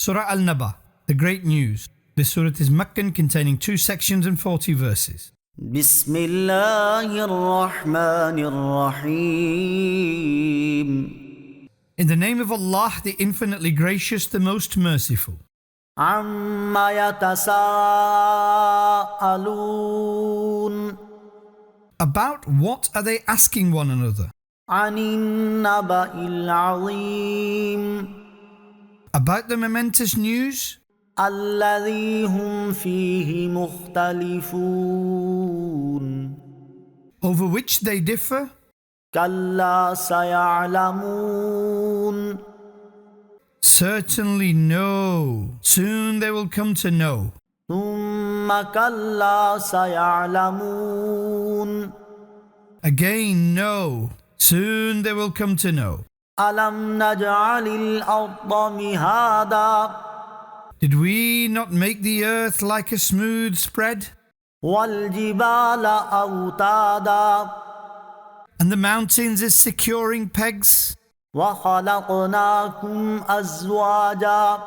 Surah AL Naba, the great news. This surah is Meccan, containing 2 sections and 40 verses. بسم الله الرحمن الرحيم. In the name of Allah, the infinitely gracious, the most merciful. عما يتساءلون. About what are they asking one another? عن النبأ العظيم. About the momentous news الذي هم فيه مختلفون. over which they differ? كلا سيعلمون. Certainly no. Soon they will come to know. ثم كلا سيعلمون. Again no. Soon they will come to know. ألم نجعل الأرض مهادا. Did we not make the earth like a smooth spread? والجبال أوتادا. And the mountains as securing pegs? وخلقناكم أزواجا.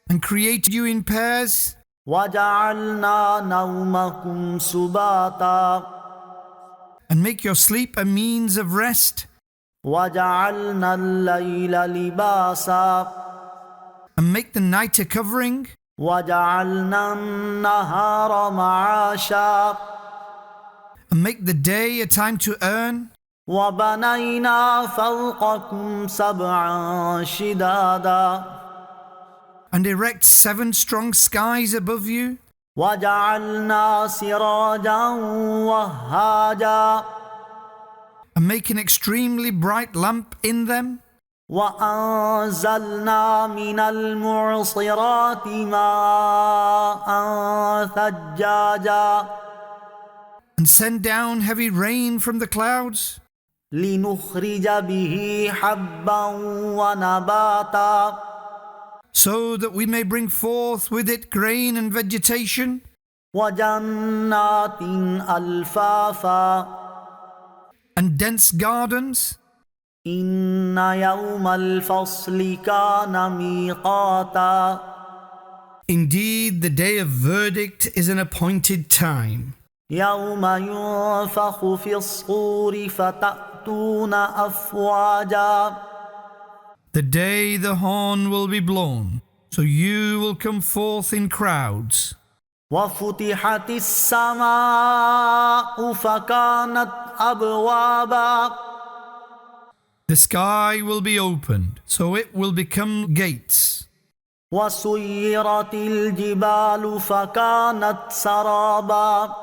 And created you in pairs? وجعلنا نومكم سباتا. And make your sleep a means of rest? وجعلنا الليل لباسا. And make the night a covering? وجعلنا النهار معاشا. And make the day a time to earn? وبنينا فوقكم سبعا شدادا. And erect 7 strong skies above you? وجعلنا سراجا وهاجا. And make an extremely bright lamp in them? وأنزلنا من المعصرات ماء ثجاجا. And send down heavy rain from the clouds? لنخرج به حبا ونباتا. So that we may bring forth with it grain and vegetation? وجنات ألفافا. And dense gardens? إن يوم الفصل كان ميقاتا. Indeed, the day of verdict is an appointed time. يوم ينفخ في الصور فتأتون أفواجا. The day the horn will be blown, so you will come forth in crowds. وفتحت السماء فكانت أبوابا. The sky will be opened, so it will become gates. وسيرت الجبال فكانت سرابا.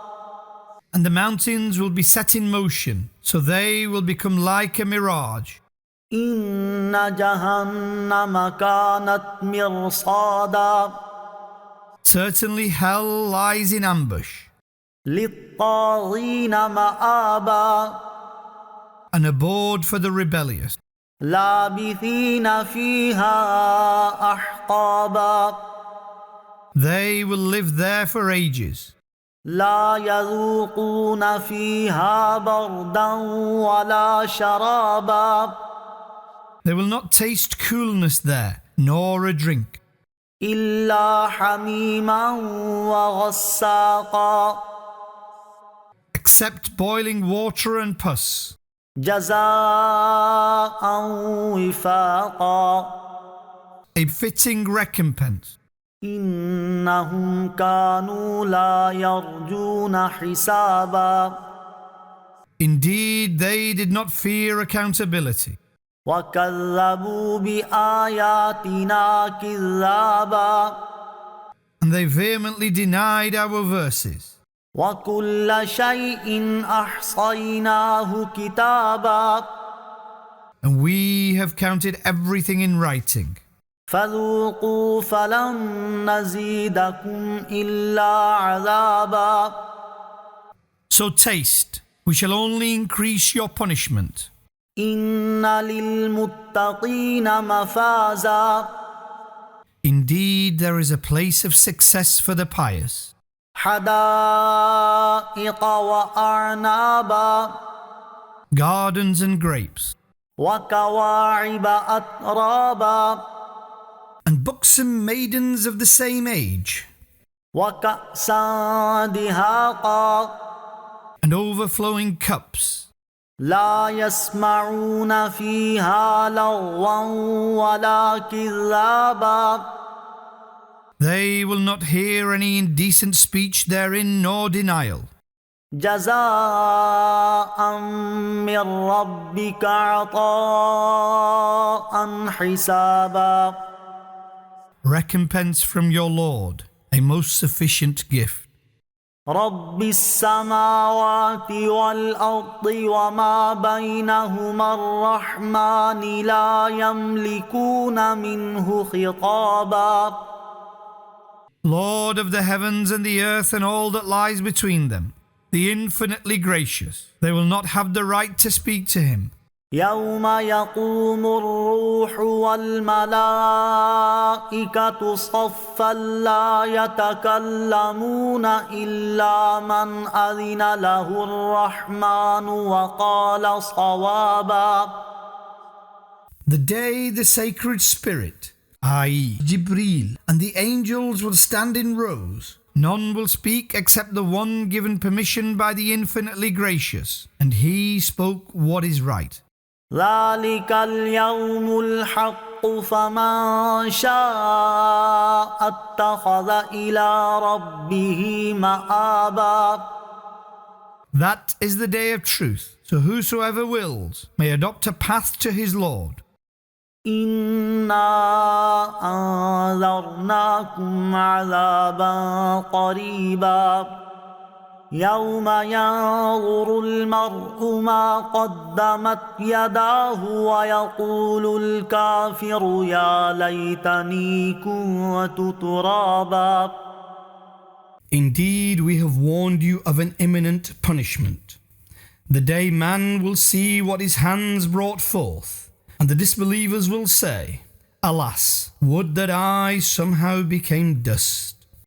And the mountains will be set in motion, so they will become like a mirage. إن جهنم كانت مرصادا. Certainly hell lies in ambush, للطاغين مآبا. an abode for the rebellious. لابثين فيها أحقابا. They will live there for ages. لا يذوقون فيها بردا ولا شرابا. They will not taste coolness there, nor a drink, إلا حميما وغساقا. except boiling water and pus, جزاء وفاقا. a fitting recompense. إنهم كانوا لا يرجون حسابا. Indeed, they did not fear accountability, وكذبوا بآياتنا كذابا. and they vehemently denied our verses. وكل شيء أحصيناه كتابا. And we have counted everything in writing. فذوقوا فلن نزيدكم إلا عذابا. So taste, we shall only increase your punishment. إن للمتقين مفازا. Indeed, there is a place of success for the pious. حدائق وأعنابا. Gardens and grapes, وكواعب أترابا. and buxom maidens of the same age, وكأسا دهاقا and overflowing cups. لا يسمعون فيها لغوا ولا كذابا They will not hear any indecent speech therein nor denial. جزاء من ربك عطاء حسابا Recompense from your Lord, a most sufficient gift. رب السماوات والأرض وما بينهما الرحمن لا يملكون منه خطابا Lord of the heavens and the earth and all that lies between them, the infinitely gracious, they will not have the right to speak to him. يوم يقوم الروح والملائكة صفا لا يتكلمون إلا من أذن له الرحمن وقال صوابا The day the sacred spirit, i.e. Jibreel, and the angels will stand in rows. None will speak except the one given permission by the infinitely gracious, and he spoke what is right. ذلك اليوم الحق فمن شاء اتخذ إلى ربه مآبا That is the day of truth, so whosoever wills may adopt a path to his Lord. إنا أنذرناكم عذابا قريبا يوم ينظر المرء ما قدمت يداه ويقول الكافر يا ليتني كنت ترابا Indeed, we have warned you of an imminent punishment. The day man will see what his hands brought forth, and the disbelievers will say, Alas, would that I somehow became dust.